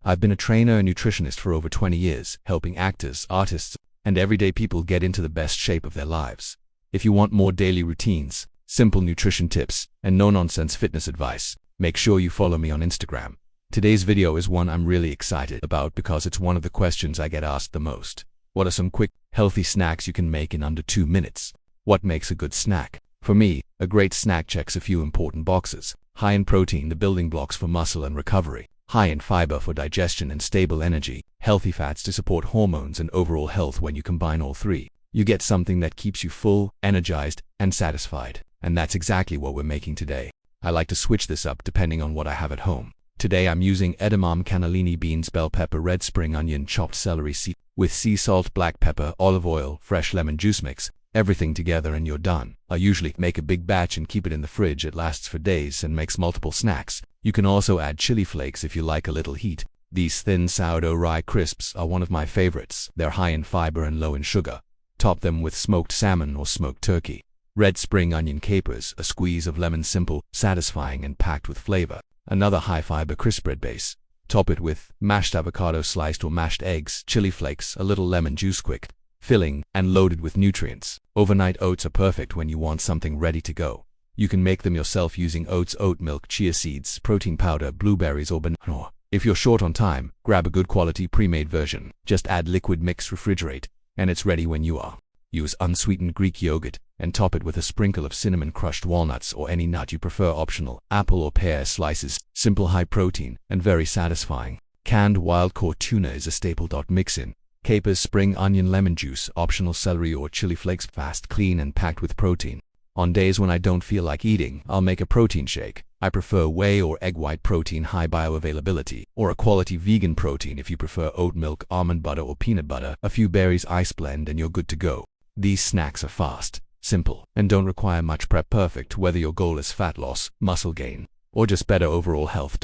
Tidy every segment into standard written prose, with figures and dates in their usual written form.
I've been a trainer and nutritionist for over 20 years, helping actors, artists, and everyday people get into the best shape of their lives. If you want more daily routines, simple nutrition tips, and no-nonsense fitness advice, make sure you follow me on Instagram. Today's video is one I'm really excited about because it's one of the questions I get asked the most. What are some quick, healthy snacks you can make in under 2 minutes? What makes a good snack? For me, a great snack checks a few important boxes. High in protein, the building blocks for muscle and recovery. High in fiber for digestion and stable energy. Healthy fats to support hormones and overall health. When you combine all three, you get something that keeps you full, energized, and satisfied. And that's exactly what we're making today. I like to switch this up depending on what I have at home. Today I'm using edamame, cannellini beans, bell pepper, red spring onion, chopped celery seed, with sea salt, black pepper, olive oil, fresh lemon juice mix. Everything together and you're done. I usually make a big batch and keep it in the fridge. It lasts for days and makes multiple snacks. You can also add chili flakes if you like a little heat. These thin sourdough rye crisps are one of my favorites. They're high in fiber and low in sugar. Top them with smoked salmon or smoked turkey. Red spring onion capers, a squeeze of lemon, simple, satisfying, and packed with flavor. Another high fiber crisp bread base. Top it with mashed avocado, sliced or mashed eggs, chili flakes, a little lemon juice, quick, filling, and loaded with nutrients. Overnight oats are perfect when you want something ready to go. You can make them yourself using oats, oat milk, chia seeds, protein powder, blueberries, or banana. If you're short on time, grab a good quality pre-made version. Just add liquid, mix, refrigerate, and it's ready when you are. Use unsweetened Greek yogurt and top it with a sprinkle of cinnamon, crushed walnuts, or any nut you prefer, optional. Apple or pear slices. Simple, high protein, and very satisfying. Canned wild caught tuna is a staple. Mix in capers, spring onion, lemon juice, optional celery or chili flakes. Fast, clean, and packed with protein. On days when I don't feel like eating, I'll make a protein shake. I prefer whey or egg white protein, high bioavailability, or a quality vegan protein if you prefer oat milk, almond butter, or peanut butter. A few berries, ice blend, and you're good to go. These snacks are fast, simple, and don't require much prep. Perfect whether your goal is fat loss, muscle gain, or just better overall health.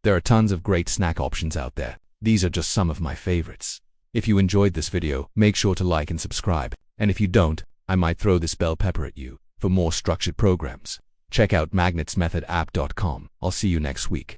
There are tons of great snack options out there. These are just some of my favorites. If you enjoyed this video, make sure to like and subscribe. And if you don't, I might throw this bell pepper at you. For more structured programs, check out magnetsmethodapp.com. I'll see you next week.